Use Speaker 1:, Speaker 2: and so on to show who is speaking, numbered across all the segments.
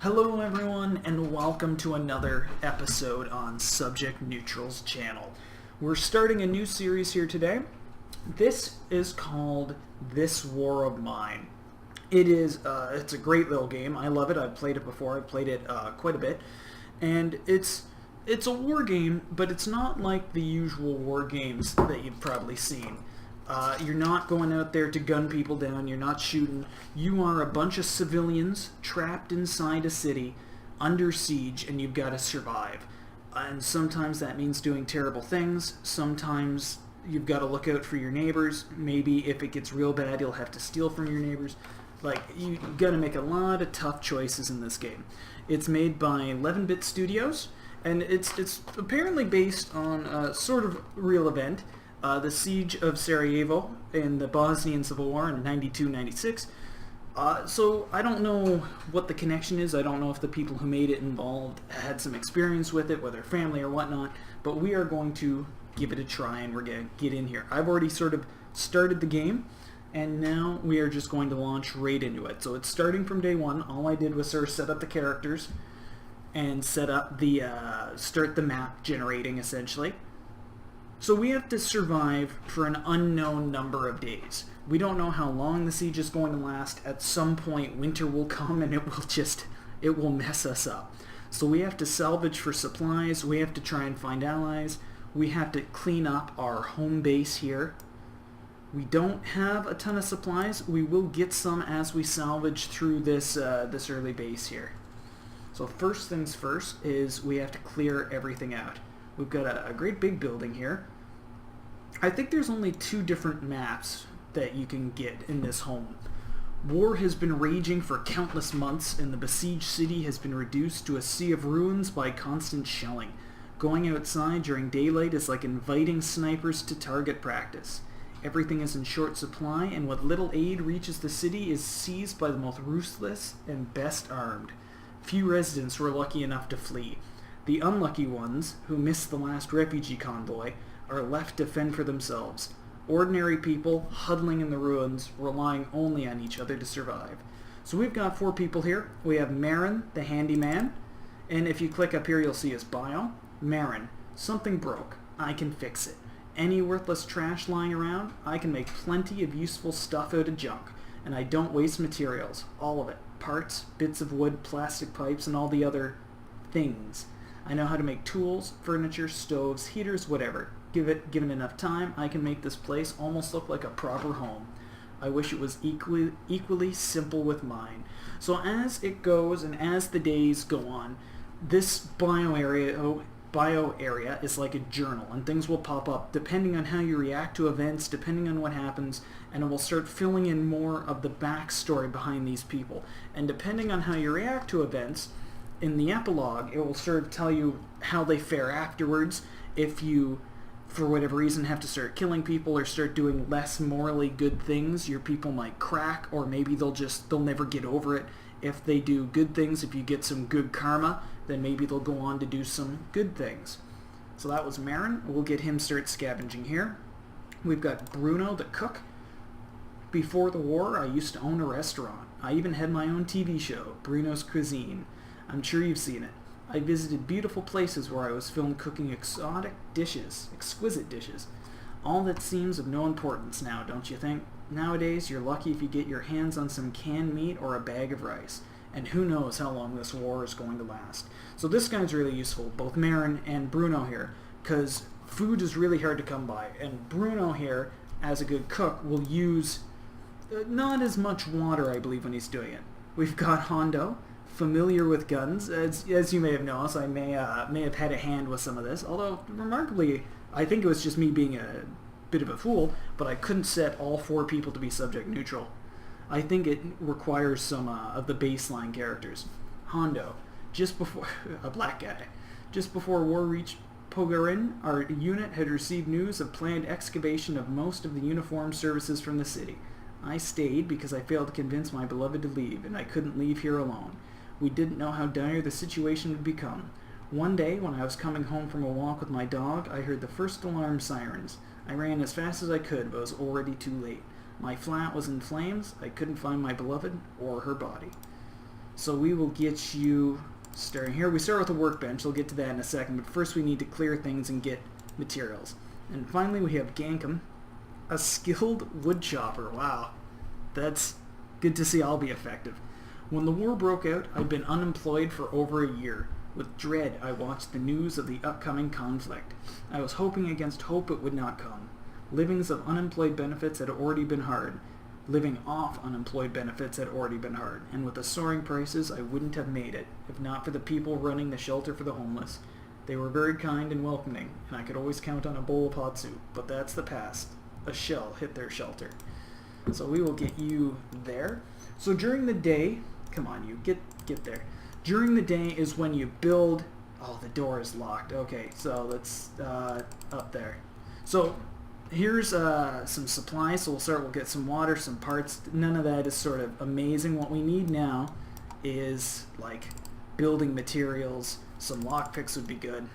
Speaker 1: Hello everyone and welcome to another episode on Subject Neutral's channel. We're starting a new series here today. This is called This War of Mine. It's a great little game. I love it. I've played it before. I've played it quite a bit. And it's a war game, but it's not like the usual war games that you've probably seen. You're not going out there to gun people down, you're not shooting. You are a bunch of civilians trapped inside a city, under siege, and you've got to survive. And sometimes that means doing terrible things, sometimes you've got to look out for your neighbors. Maybe if it gets real bad, you'll have to steal from your neighbors. Like, you've got to make a lot of tough choices in this game. It's made by 11-Bit Studios, and it's apparently based on a sort of real event. The siege of Sarajevo in the Bosnian Civil War in 92-96. So I don't know what the connection is. I don't know if the people who made it involved had some experience with it, whether family or whatnot, but we are going to give it a try and we're going to get in here. I've already sort of started the game, and now we are just going to launch right into it. So it's starting from day one. All I did was sort of set up the characters and set up the, start the map generating essentially. So we have to survive for an unknown number of days. We don't know how long the siege is going to last. At some point winter will come and it will mess us up. So we have to salvage for supplies, we have to try and find allies, we have to clean up our home base here. We don't have a ton of supplies. We will get some as we salvage through this early base here. So first things first is we have to clear everything out. We've got a great big building here. I think there's only 2 different maps that you can get in this home. War has been raging for countless months, and the besieged city has been reduced to a sea of ruins by constant shelling. Going outside during daylight is like inviting snipers to target practice. Everything is in short supply, and what little aid reaches the city is seized by the most ruthless and best armed. Few residents were lucky enough to flee. The unlucky ones, who missed the last refugee convoy, are left to fend for themselves. Ordinary people huddling in the ruins, relying only on each other to survive. So we've got 4 people here. We have Marin, the handyman, and if you click up here you'll see his bio. Marin, something broke. I can fix it. Any worthless trash lying around, I can make plenty of useful stuff out of junk, and I don't waste materials. All of it. Parts, bits of wood, plastic pipes, and all the other things. I know how to make tools, furniture, stoves, heaters, whatever. Given enough time, I can make this place almost look like a proper home. I wish it was equally simple with mine. So as it goes and as the days go on, this bio area is like a journal, and things will pop up depending on how you react to events, depending on what happens, and it will start filling in more of the backstory behind these people. And depending on how you react to events, in the epilogue, it will sort of tell you how they fare afterwards. If you, for whatever reason, have to start killing people or start doing less morally good things, your people might crack, or maybe they'll never get over it. If they do good things, if you get some good karma, then maybe they'll go on to do some good things. So that was Marin. We'll get him start scavenging here. We've got Bruno, the cook. Before the war, I used to own a restaurant. I even had my own TV show, Bruno's Cuisine. I'm sure you've seen it. I visited beautiful places where I was filmed cooking exquisite dishes. All that seems of no importance now, don't you think? Nowadays, you're lucky if you get your hands on some canned meat or a bag of rice. And who knows how long this war is going to last. So this guy's really useful, both Marin and Bruno here, because food is really hard to come by. And Bruno here, as a good cook, will use not as much water, I believe, when he's doing it. We've got Hondo, familiar with guns. As you may have noticed, I may have had a hand with some of this, although remarkably I think it was just me being a bit of a fool, but I couldn't set all 4 people to be subject neutral. I think it requires some of the baseline characters. Hondo, just before a black guy, just before war reached Pogarin, our unit had received news of planned excavation of most of the uniformed services from the city. I stayed because I failed to convince my beloved to leave, and I couldn't leave here alone. We didn't know how dire the situation would become. One day, when I was coming home from a walk with my dog, I heard the first alarm sirens. I ran as fast as I could, but was already too late. My flat was in flames. I couldn't find my beloved or her body. So we will get you starting here. We start with a workbench. We'll get to that in a second, but first we need to clear things and get materials. And finally we have Gankom, a skilled wood chopper. Wow, that's good to see. I'll be effective. When the war broke out, I'd been unemployed for over a year. With dread, I watched the news of the upcoming conflict. I was hoping against hope it would not come. Livings of unemployed benefits had already been hard. Living off unemployed benefits had already been hard, and with the soaring prices, I wouldn't have made it, if not for the people running the shelter for the homeless. They were very kind and welcoming, and I could always count on a bowl of hot soup, but that's the past. A shell hit their shelter. So we will get you there. So during the day, come on, you get there. During the day is when you build. Oh, the door is locked. Okay, so let's up there. So here's some supplies. So we'll get some water, some parts. None of that is sort of amazing. What we need now is like building materials. Some lockpicks would be good.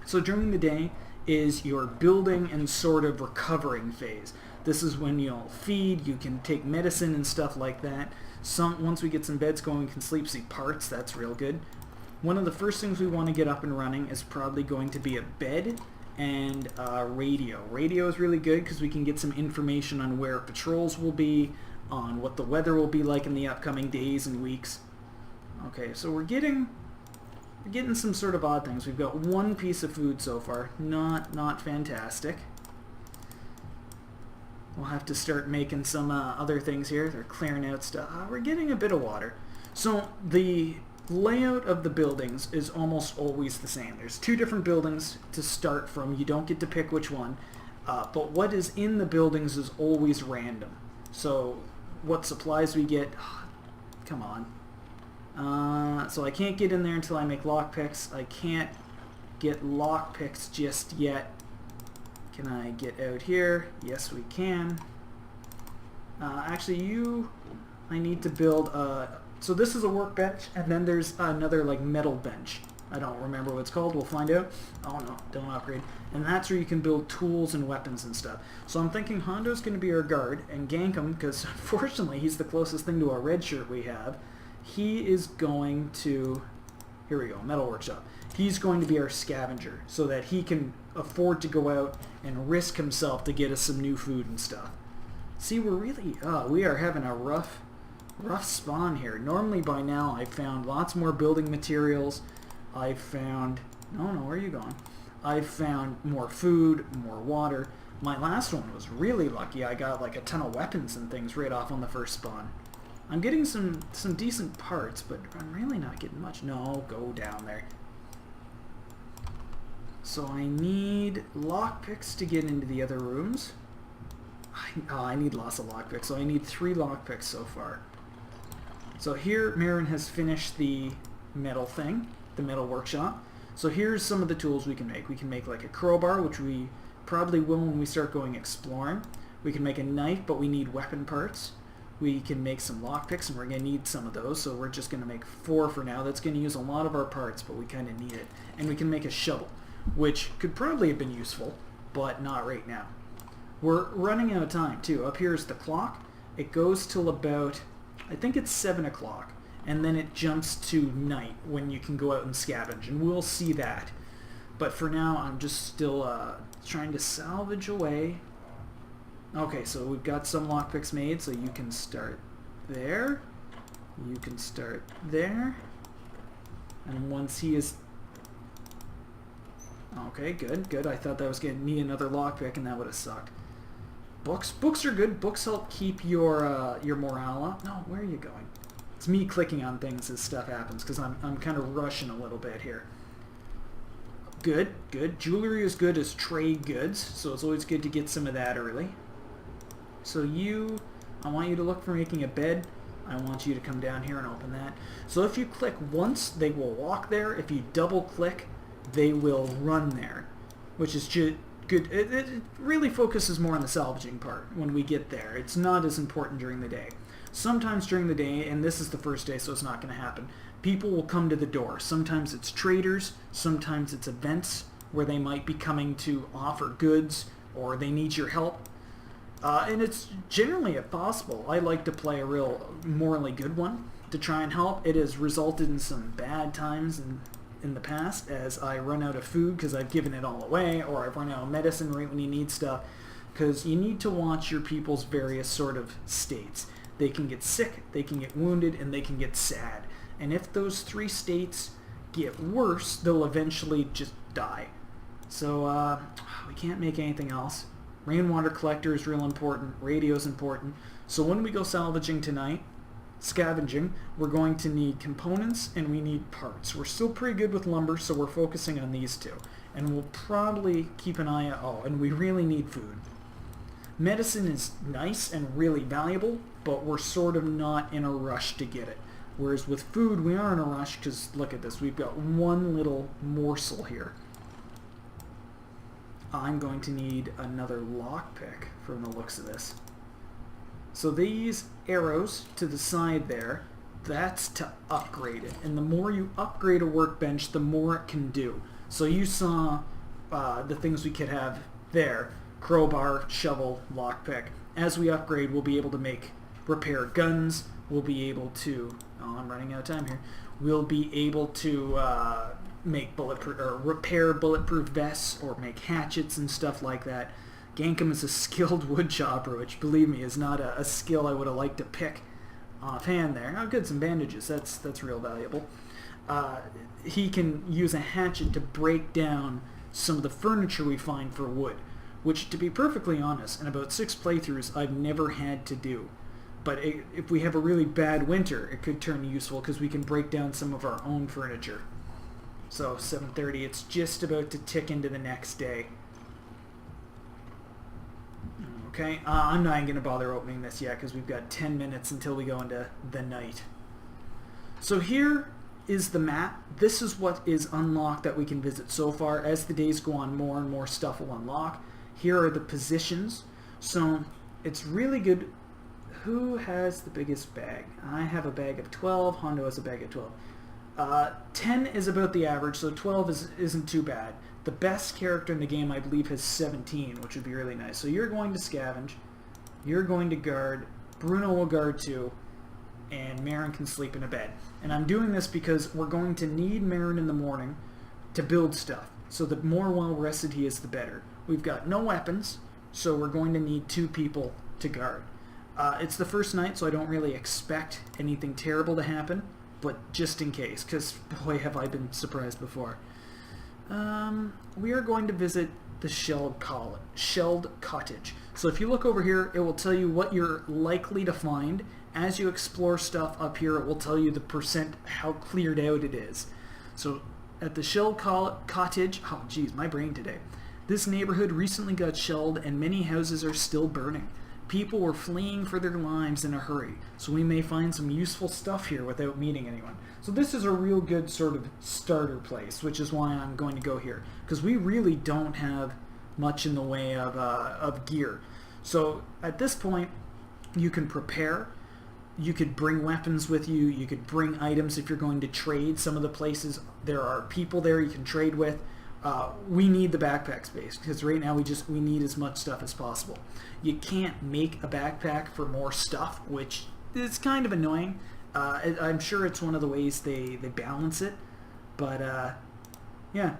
Speaker 1: So during the day is your building and sort of recovering phase. This is when you'll feed, you can take medicine and stuff like that. Once we get some beds going, we can sleep, see parts. That's real good. One of the first things we want to get up and running is probably going to be a bed and radio. Radio is really good because we can get some information on where patrols will be, on what the weather will be like in the upcoming days and weeks. Okay, so we're getting some sort of odd things. We've got one piece of food so far. Not fantastic. We'll have to start making some other things here. They're clearing out stuff. We're getting a bit of water. So the layout of the buildings is almost always the same. There's two different buildings to start from. You don't get to pick which one. But what is in the buildings is always random. So what supplies we get... Come on. So I can't get in there until I make lockpicks. I can't get lockpicks just yet. Can I get out here? Yes, we can. Actually, I need to build so this is a workbench, and then there's another like metal bench. I don't remember what it's called. We'll find out. Oh no, don't upgrade. And that's where you can build tools and weapons and stuff. So I'm thinking Hondo's going to be our guard, and Gankom, because unfortunately he's the closest thing to a red shirt we have, he is going to... Here we go, metal workshop. He's going to be our scavenger, so that he can afford to go out and risk himself to get us some new food and stuff. See, we are having a rough spawn here. Normally by now I've found lots more building materials. I've found... No, where are you going? I've found more food, more water. My last one was really lucky. I got like a ton of weapons and things right off on the first spawn. I'm getting some decent parts, but I'm really not getting much. No, go down there. So I need lockpicks to get into the other rooms. I need lots of lockpicks, so I need 3 lockpicks so far. So here, Marin has finished the metal thing, the metal workshop. So here's some of the tools we can make. We can make like a crowbar, which we probably will when we start going exploring. We can make a knife, but we need weapon parts. We can make some lockpicks, and we're going to need some of those, so we're just going to make 4 for now. That's going to use a lot of our parts, but we kind of need it. And we can make a shovel, which could probably have been useful, but not right now. We're running out of time, too. Up here is the clock. It goes till about, I think it's 7 o'clock, and then it jumps to night when you can go out and scavenge, and we'll see that. But for now, I'm just still trying to salvage away. Okay, so we've got some lockpicks made, so you can start there. You can start there. And once he is... Okay, good. I thought that was going to need another lockpick, and that would have sucked. Books are good. Books help keep your morale up. No, where are you going? It's me clicking on things as stuff happens, because I'm kind of rushing a little bit here. Good. Jewelry is good as trade goods, so it's always good to get some of that early. So I want you to look for making a bed. I want you to come down here and open that. So if you click once, they will walk there. If you double click, they will run there, which is good. It really focuses more on the salvaging part when we get there. It's not as important during the day. Sometimes during the day, and this is the first day, so it's not going to happen, people will come to the door. Sometimes it's traders, sometimes it's events where they might be coming to offer goods, or they need your help. And it's generally possible. I like to play a real morally good one, to try and help. It has resulted in some bad times in the past as I run out of food because I've given it all away, or I've run out of medicine right when you need stuff, because you need to watch your people's various sort of states. They can get sick, they can get wounded, and they can get sad. And if those 3 states get worse, they'll eventually just die. So we can't make anything else. Rainwater collector is real important, radio is important. So when we go salvaging tonight, scavenging, we're going to need components and we need parts. We're still pretty good with lumber, so we're focusing on these 2. And we'll probably keep an eye out, and we really need food. Medicine is nice and really valuable, but we're sort of not in a rush to get it. Whereas with food, we are in a rush because look at this. We've got one little morsel here. I'm going to need another lockpick from the looks of this. So these arrows to the side there, that's to upgrade it. And the more you upgrade a workbench, the more it can do. So you saw the things we could have there. Crowbar, shovel, lockpick. As we upgrade, we'll be able to repair guns. We'll be able to... Oh, I'm running out of time here. We'll be able to make bulletproof or repair bulletproof vests or make hatchets and stuff like that. Gankom is a skilled wood chopper, which, believe me, is not a skill I would have liked to pick offhand there. Oh, good, some bandages. That's real valuable. He can use a hatchet to break down some of the furniture we find for wood, which, to be perfectly honest, in about 6 playthroughs, I've never had to do. But if we have a really bad winter, it could turn useful because we can break down some of our own furniture. So 7:30, it's just about to tick into the next day. Okay, I'm not even going to bother opening this yet because we've got 10 minutes until we go into the night. So here is the map. This is what is unlocked that we can visit so far. As the days go on, more and more stuff will unlock. Here are the positions. So it's really good. Who has the biggest bag? I have a bag of 12. Hondo has a bag of 12. 10 is about the average, so 12 isn't too bad. The best character in the game, I believe, has 17, which would be really nice. So you're going to scavenge. You're going to guard. Bruno will guard too. And Marin can sleep in a bed. And I'm doing this because we're going to need Marin in the morning to build stuff. So the more well-rested he is, the better. We've got no weapons, so we're going to need 2 people to guard. It's the first night, so I don't really expect anything terrible to happen, but just in case, because boy have I been surprised before. We are going to visit the Shelled Cottage. So if you look over here, it will tell you what you're likely to find. As you explore stuff up here, it will tell you the percent, how cleared out it is. So at the Shelled Cottage, oh geez, my brain today. This neighborhood recently got shelled and many houses are still burning. People were fleeing for their lives in a hurry, so we may find some useful stuff here without meeting anyone. So this is a real good sort of starter place, which is why I'm going to go here, because we really don't have much in the way of gear. So at this point, you can prepare. You could bring weapons with you. You could bring items if you're going to trade. Some of the places, there are people there you can trade with. We need the backpack space because right now we need as much stuff as possible. You can't make a backpack for more stuff, which is kind of annoying. I'm sure it's one of the ways they balance it, but yeah.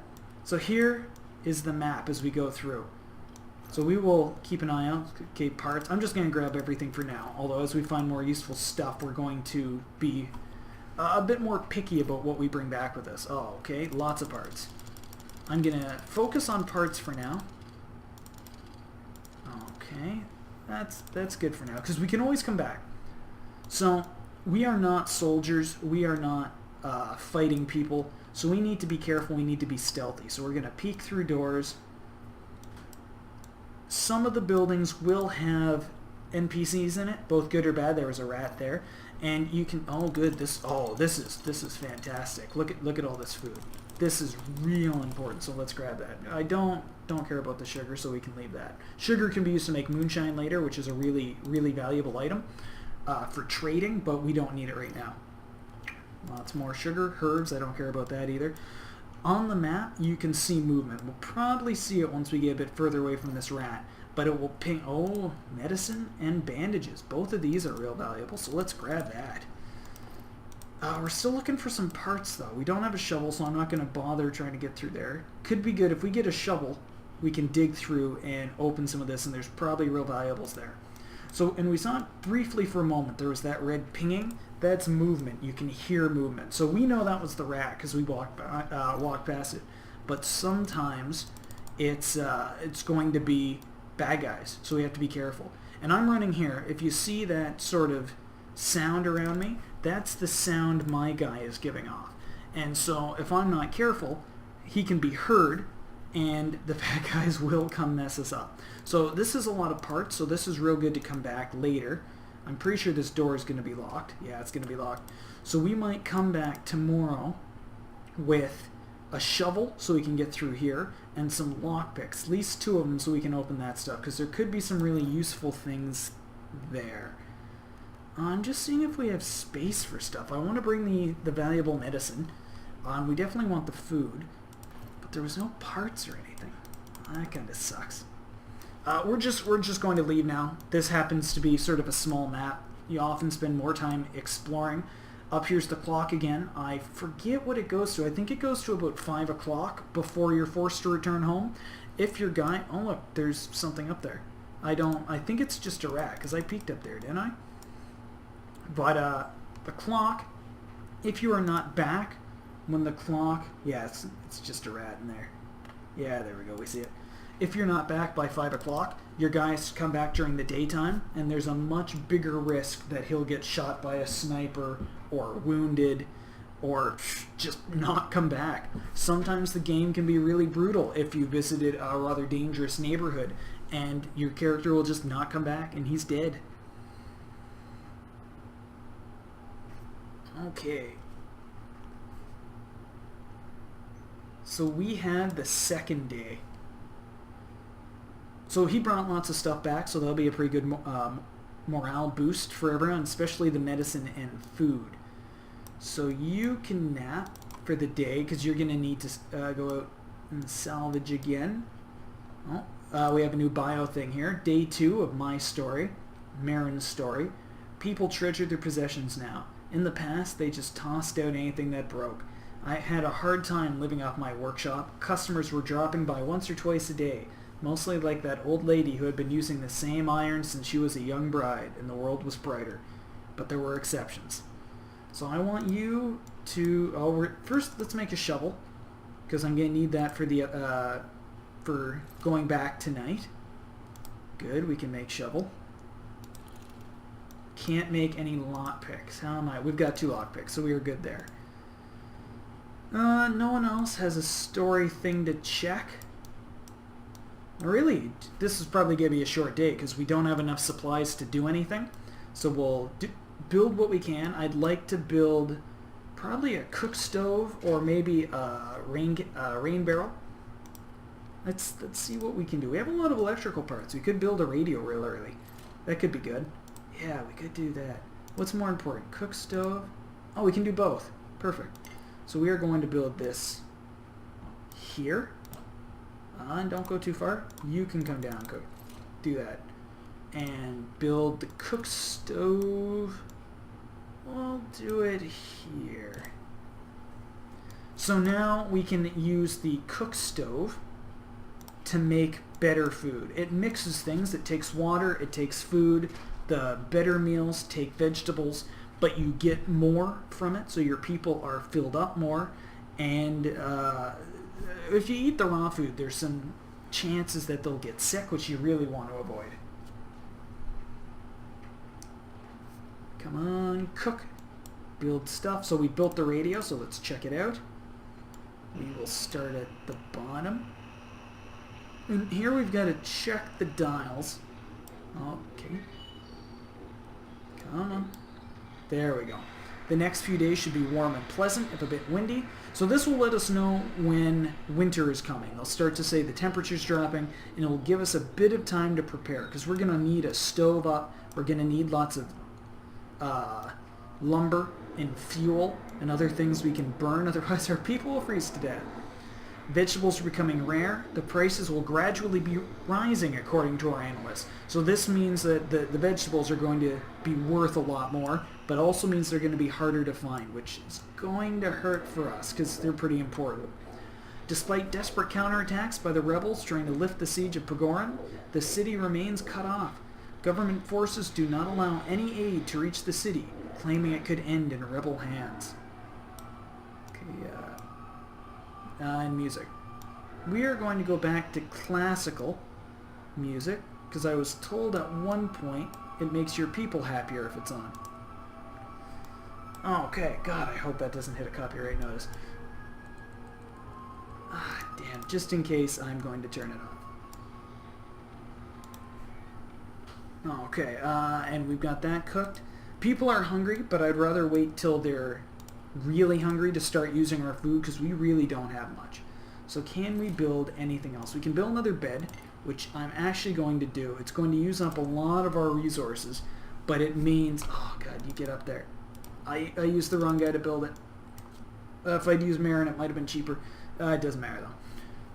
Speaker 1: So here is the map as we go through. So we will keep an eye out. Okay, parts. I'm just going to grab everything for now, although as we find more useful stuff, we're going to be a bit more picky about what we bring back with us. Oh, okay, lots of parts. I'm going to focus on parts for now. Okay, that's good for now, because we can always come back. So, we are not soldiers, we are not fighting people, so we need to be careful, we need to be stealthy. So we're going to peek through doors. Some of the buildings will have NPCs in it, both good or bad. There was a rat there. And you can, oh good, this is fantastic. Look at all this food. This is real important, so let's grab that. I don't care about the sugar, so we can leave that. Sugar can be used to make moonshine later, which is a really, really valuable item for trading, but we don't need it right now. Lots more sugar, herbs, I don't care about that either. On the map, you can see movement. We'll probably see it once we get a bit further away from this rat, but it will ping, oh, medicine and bandages. Both of these are real valuable, so let's grab that. We're still looking for some parts, though. We don't have a shovel, so I'm not going to bother trying to get through there. Could be good. If we get a shovel, we can dig through and open some of this, and there's probably real valuables there. So, and we saw it briefly for a moment. There was that red pinging. That's movement. You can hear movement. So we know that was the rat because we walked past it. But sometimes it's going to be bad guys, so we have to be careful. And I'm running here. If you see that sort of sound around me, that's the sound my guy is giving off. And so if I'm not careful, he can be heard, and the bad guys will come mess us up. So this is a lot of parts, so this is real good to come back later. I'm pretty sure this door is going to be locked. Yeah, it's going to be locked. So we might come back tomorrow with a shovel so we can get through here, and some lockpicks, at least 2 of them, so we can open that stuff, because there could be some really useful things there. I'm just seeing if we have space for stuff. I want to bring the valuable medicine. We definitely want the food, but there was no parts or anything. That kind of sucks. We're just going to leave now. This happens to be sort of a small map. You often spend more time exploring. Up here's the clock again. I forget what it goes to. I think it goes to about 5 o'clock before you're forced to return home. If your guy... Oh, look, there's something up there. I think it's just a rat, because I peeked up there, didn't I? But the clock, if you are not back when the clock... Yeah, it's just a rat in there. Yeah, there we go. We see it. If you're not back by 5 o'clock, your guys come back during the daytime, and there's a much bigger risk that he'll get shot by a sniper or wounded or just not come back. Sometimes the game can be really brutal if you visited a rather dangerous neighborhood, and your character will just not come back, and he's dead. Okay. So we had the second day. So he brought lots of stuff back, so that'll be a pretty good morale boost for everyone, especially the medicine and food. So you can nap for the day, because you're going to need to go out and salvage again. Oh, we have a new bio thing here. Day 2 of my story, Marin's story. People treasure their possessions now. In the past, they just tossed out anything that broke. I had a hard time living off my workshop. Customers were dropping by once or twice a day. Mostly like that old lady who had been using the same iron since she was a young bride, and the world was brighter. But there were exceptions. So I want you to... first, let's make a shovel, because I'm going to need that for going back tonight. Good, we can make shovel. Can't make any lockpicks. How am I? We've got 2 lockpicks, so we are good there. No one else has a story thing to check. Really, this is probably going to be a short day because we don't have enough supplies to do anything. So we'll build what we can. I'd like to build probably a cook stove or maybe a rain barrel. Let's see what we can do. We have a lot of electrical parts. We could build a radio real early. That could be good. Yeah, we could do that. What's more important, cook stove? Oh, we can do both. Perfect. So we are going to build this here. And don't go too far. You can come down and cook. Do that. And build the cook stove. We'll do it here. So now we can use the cook stove to make better food. It mixes things. It takes water. It takes food. The better meals take vegetables, but you get more from it, so your people are filled up more. And if you eat the raw food, there's some chances that they'll get sick, which you really want to avoid. Come on, cook. Build stuff. So we built the radio, so let's check it out. We will start at the bottom. And here we've got to check the dials. Okay. Come on. There we go. The next few days should be warm and pleasant, if a bit windy. So this will let us know when winter is coming. They'll start to say the temperature's dropping, and it will give us a bit of time to prepare, because we're going to need a stove up. We're going to need lots of lumber and fuel and other things we can burn, otherwise our people will freeze to death. Vegetables are becoming rare. The prices will gradually be rising according to our analysts. So this means that the vegetables are going to be worth a lot more, but also means they're going to be harder to find, which is going to hurt for us because they're pretty important. Despite desperate counterattacks by the rebels trying to lift the siege of Pagoran, the city remains cut off. Government forces do not allow any aid to reach the city, claiming it could end in rebel hands. Okay, and music. We are going to go back to classical music, because I was told at one point it makes your people happier if it's on. Okay, God, I hope that doesn't hit a copyright notice. Ah, damn, just in case, I'm going to turn it off. Okay, and we've got that cooked. People are hungry, but I'd rather wait till they're really hungry to start using our food because we really don't have much. So can we build anything else? We can build another bed, which I'm actually going to do. It's going to use up a lot of our resources, but it means... Oh, God, you get up there. I used the wrong guy to build it. If I'd used Marin, it might have been cheaper. It doesn't matter, though.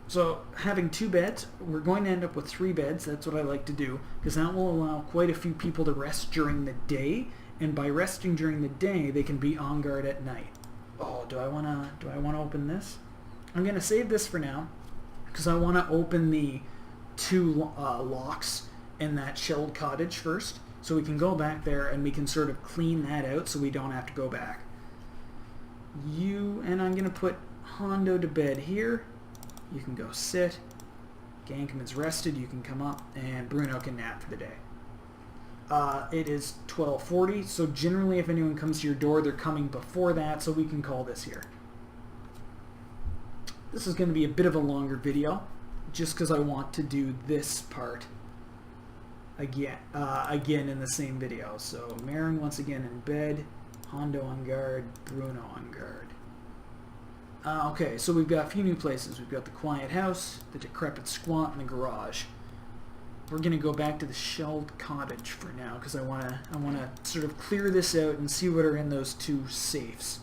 Speaker 1: So having 2 beds, we're going to end up with 3 beds. That's what I like to do, because that will allow quite a few people to rest during the day, and by resting during the day, they can be on guard at night. Oh, do I wanna open this? I'm gonna save this for now, because I want to open the 2 locks in that shelled cottage first, so we can go back there and we can sort of clean that out, so we don't have to go back. And I'm gonna put Hondo to bed here. You can go sit. Gankom is rested. You can come up, and Bruno can nap for the day. It is 12:40, so generally if anyone comes to your door, they're coming before that, so we can call this here. This is going to be a bit of a longer video, just because I want to do this part again in the same video. So Marin once again in bed, Hondo on guard, Bruno on guard. Okay, so we've got a few new places. We've got the quiet house, the decrepit squat, and the garage. We're going to go back to the shelled cottage for now because I want to sort of clear this out and see what are in those 2 safes.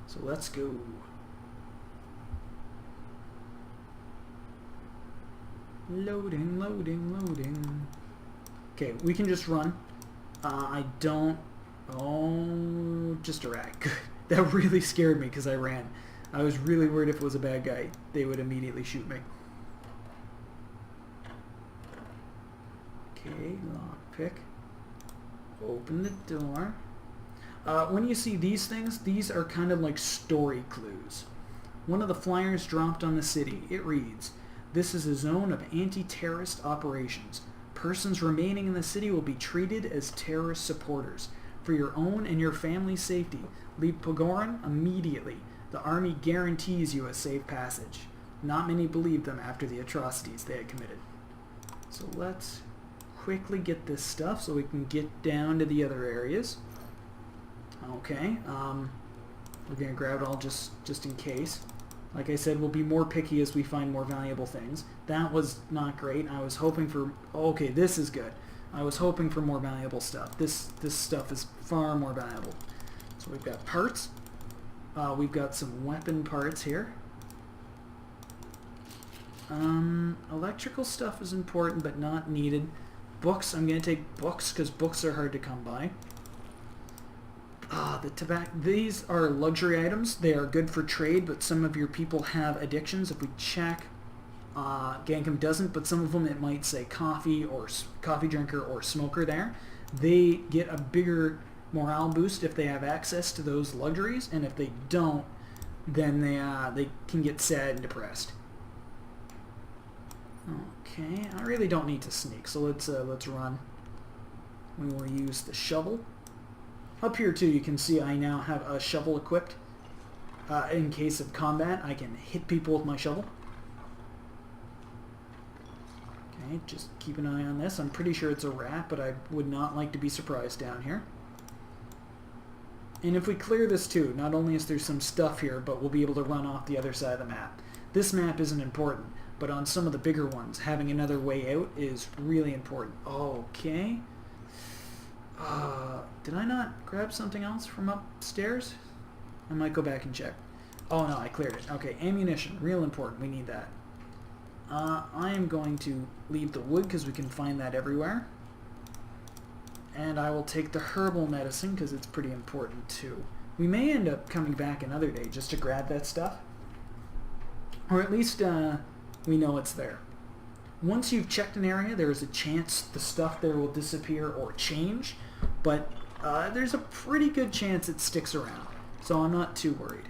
Speaker 1: So let's go. Loading, loading, loading. Okay, we can just run. I don't... Oh, just a rat. Good. That really scared me because I ran. I was really worried if it was a bad guy, they would immediately shoot me. Okay, lockpick. Open the door. When you see these things, these are kind of like story clues. One of the flyers dropped on the city. It reads, "This is a zone of anti-terrorist operations. Persons remaining in the city will be treated as terrorist supporters. For your own and your family's safety, leave Pagoran immediately. The army guarantees you a safe passage." Not many believed them after the atrocities they had committed. So let's quickly get this stuff so we can get down to the other areas. Okay, we're going to grab it all just in case. Like I said, we'll be more picky as we find more valuable things. That was not great. I was hoping for... Okay, this is good. I was hoping for more valuable stuff. This stuff is far more valuable. So we've got parts. We've got some weapon parts here. Electrical stuff is important but not needed. Books, I'm going to take books because books are hard to come by. The tobacco. These are luxury items. They are good for trade, but some of your people have addictions. If we check, Gankom doesn't, but some of them it might say coffee or coffee drinker or smoker there. They get a bigger morale boost if they have access to those luxuries, and if they don't, then they can get sad and depressed. Okay, I really don't need to sneak, so let's run. We will use the shovel. Up here too, you can see I now have a shovel equipped. In case of combat, I can hit people with my shovel. Okay, just keep an eye on this. I'm pretty sure it's a rat, but I would not like to be surprised down here. And if we clear this too, not only is there some stuff here, but we'll be able to run off the other side of the map. This map isn't important, but on some of the bigger ones, having another way out is really important. Okay. Did I not grab something else from upstairs? I might go back and check. Oh no, I cleared it. Okay, ammunition, real important. We need that. I am going to leave the wood because we can find that everywhere. And I will take the herbal medicine because it's pretty important too. We may end up coming back another day just to grab that stuff. Or at least we know it's there. Once you've checked an area, there is a chance the stuff there will disappear or change. But there's a pretty good chance it sticks around. So I'm not too worried.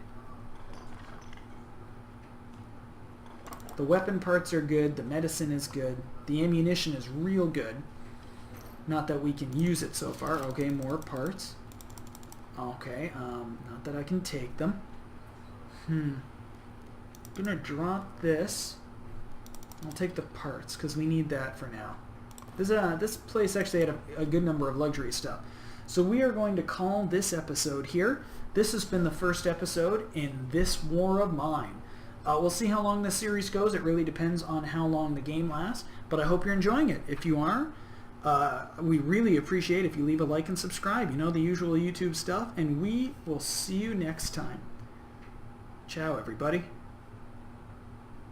Speaker 1: The weapon parts are good. The medicine is good. The ammunition is real good. Not that we can use it so far. Okay, more parts. Okay, not that I can take them. Gonna drop this. I'll take the parts because we need that for now. This place actually had a good number of luxury stuff. So we are going to call this episode here. This has been the first episode in This War of Mine. We'll see how long this series goes. It really depends on how long the game lasts. But I hope you're enjoying it. If you are, we really appreciate if you leave a like and subscribe. You know, the usual YouTube stuff. And we will see you next time. Ciao, everybody.